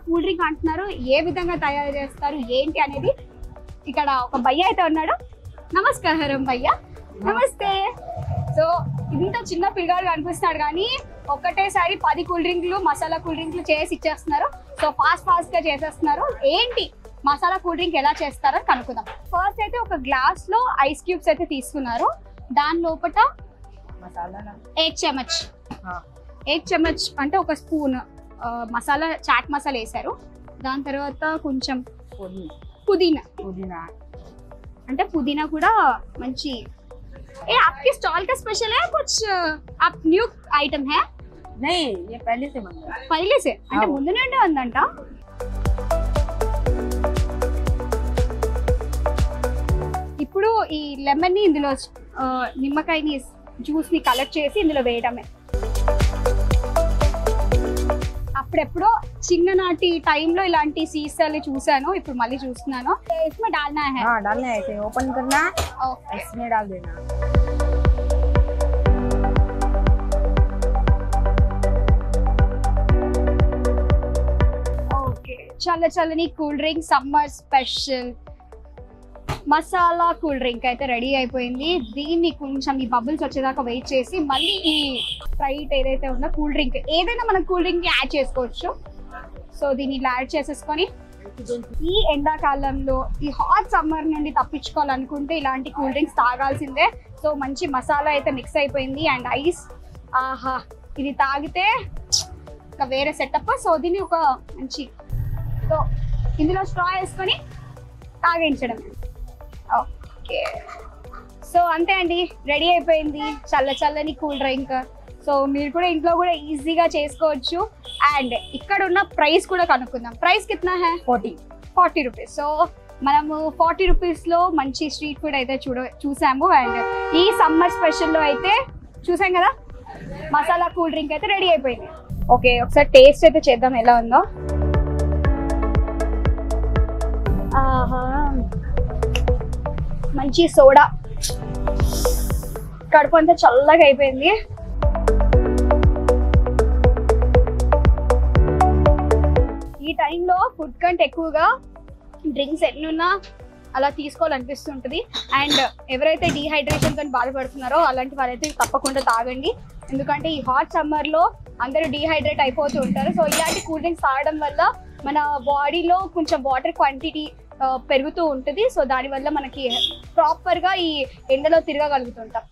Cool drink అంటున్నారు, ఏ విధంగా తయారు చేస్తారు ఏంటి అనేది ఇక్కడ ఒక భయ్య అయితే ఉన్నాడు. నమస్కారం భయ్య. నమస్తే. సో ఇంత చిన్న పిల్లగాడు కనిపిస్తున్నాడు కానీ ఒక్కటేసారి 10 కూల్ డ్రింక్లు మసాలా కూల్ డ్రింక్లు చేసి ఇచ్చేస్తున్నారు. సో ఫాస్ట్ గా చేసేస్తున్నారు. ఏంటి మసాలా కూల్ డ్రింక్ ఎలా చేస్తారో కనుక్కుందాం. ఫస్ట్ అయితే ఒక గ్లాస్ లో ఐస్ క్యూబ్స్ అయితే తీసుకున్నారు. దాని లోపల 1 చెమచ్ అంటే ఒక స్పూన్ మసాలా చాట్ మసాలా వేసారు. దాని తర్వాత కొంచెం పుదీనా అంటే పుదీనా కూడా మంచి. ఏ आपके स्टॉल का स्पेशल है कुछ आप न्यू आइटम है? नहीं, ये पहले से అంటే ముందు నుండే ఉందంట. ఇప్పుడు ఈ లెమన్ ని ఇందులో నిమ్మకాయని జ్యూస్ ని కలెక్ట్ చేసి ఇందులో వేయడమే. అప్పుడెప్పుడో చిన్ననాటి టైంలో ఇలాంటి సీసాలు చూసాను, ఇప్పుడు మళ్ళీ చూస్తున్నాను. इसमें डालना है? हाँ, डालना है. ऐसे ओपन करना, ओके, इसमें डाल देना. ఓకే. చల్లని cool drink summer special masala cool drink అయితే రెడీ అయిపోయింది. దీన్ని కొంచెం ఈ బబుల్స్ వచ్చేదాకా వెయిట్ చేసి మళ్ళీ ఈ స్ప్రైట్ ఏదైతే ఉందో కూల్ డ్రింక్ ఏదైనా మనం కూల్ డ్రింక్ యాడ్ చేసుకోవచ్చు. సో దీన్ని ఇలా యాడ్ చేసేసుకొని ఈ ఎండాకాలంలో ఈ హాట్ సమ్మర్ నుండి తప్పించుకోవాలనుకుంటే ఇలాంటి కూల్ డ్రింక్స్ తాగాల్సిందే. సో మంచి మసాలా అయితే మిక్స్ అయిపోయింది అండ్ ఐస్. ఆహా, ఇది తాగితే ఒక వేరే సెటప్. సో దీన్ని ఒక మంచి సో ఇందులో స్ట్రా వేసుకొని తాగించడం. ఓకే, సో అంతే అండి, రెడీ అయిపోయింది చల్లని కూల్ డ్రింక్. సో మీరు కూడా ఇంట్లో కూడా ఈజీగా చేసుకోవచ్చు. అండ్ ఇక్కడ ఉన్న ప్రైస్ కూడా కనుక్కుందాం. ప్రైస్ కిतना है? 40 రూపీస్. సో మనము 40 రూపీస్లో మంచి స్ట్రీట్ ఫుడ్ అయితే చూసాము. అండ్ ఈ సమ్మర్ స్పెషల్లో అయితే చూసాం కదా, మసాలా కూల్ డ్రింక్ అయితే రెడీ అయిపోయింది. ఓకే, ఒకసారి టేస్ట్ అయితే చేద్దాం ఎలా ఉందో. ఆహా, మంచి సోడా, కడుపు అంతా చల్లగా అయిపోయింది. ఈ టైంలో ఫుడ్ కంటే ఎక్కువగా డ్రింక్స్ ఎన్నున్నా అలా తీసుకోవాలనిపిస్తుంటుంది. అండ్ ఎవరైతే డీహైడ్రేషన్ తో బాధపడుతున్నారో అలాంటి వాళ్ళైతే తప్పకుండా తాగండి. ఎందుకంటే ఈ హాట్ సమ్మర్ లో అందరూ డీహైడ్రేట్ అయిపోతూ ఉంటారు. సో ఇలాంటి కూల్ డ్రింక్స్ తాగడం వల్ల మన బాడీలో కొంచెం వాటర్ క్వాంటిటీ పెరుగుతూ ఉంటుంది. సో దానివల్ల మనకి ప్రాపర్గా ఈ ఎండలో తిరగగలుగుతుంటాం.